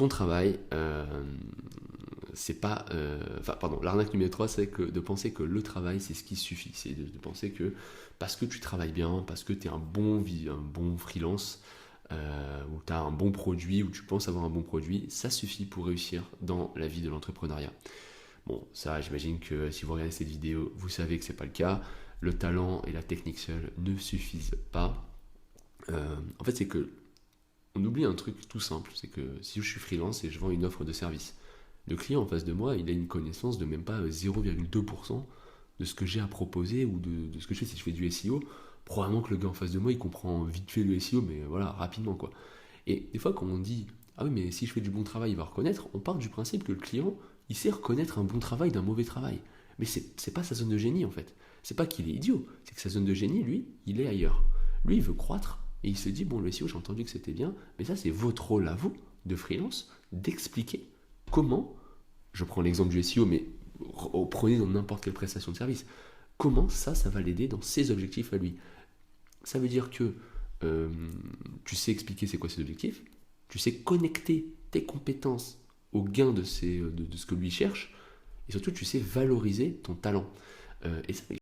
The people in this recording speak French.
ton travail, c'est pas... l'arnaque numéro 3, c'est de penser que le travail, c'est ce qui suffit. C'est de penser que parce que tu travailles bien, parce que tu es un bon freelance, ou tu as un bon produit, ou tu penses avoir un bon produit, ça suffit pour réussir dans la vie de l'entrepreneuriat. Bon, ça, j'imagine que si vous regardez cette vidéo, vous savez que c'est pas le cas. Le talent et la technique seule ne suffisent pas. En fait, c'est que on oublie un truc tout simple, c'est que si je suis freelance et je vends une offre de service, le client en face de moi, il a une connaissance de même pas 0,2% de ce que j'ai à proposer ou de ce que je fais si je fais du SEO. Probablement que le gars en face de moi, il comprend vite fait le SEO, mais voilà, rapidement quoi. Et des fois, quand on dit ah oui, mais si je fais du bon travail, il va reconnaître, on part du principe que le client, il sait reconnaître un bon travail d'un mauvais travail. Mais c'est pas sa zone de génie en fait. C'est pas qu'il est idiot, c'est que sa zone de génie, lui, il est ailleurs. Lui, il veut croître et il se dit bon, le SEO, j'ai entendu que c'était bien, mais ça, c'est votre rôle à vous, de freelance, d'expliquer comment, je prends l'exemple du SEO, mais prenez dans n'importe quelle prestation de service, comment ça va l'aider dans ses objectifs à lui. Ça veut dire que tu sais expliquer c'est quoi ses objectifs, tu sais connecter tes compétences au gain de ce que lui cherche, et surtout tu sais valoriser ton talent. Et ça,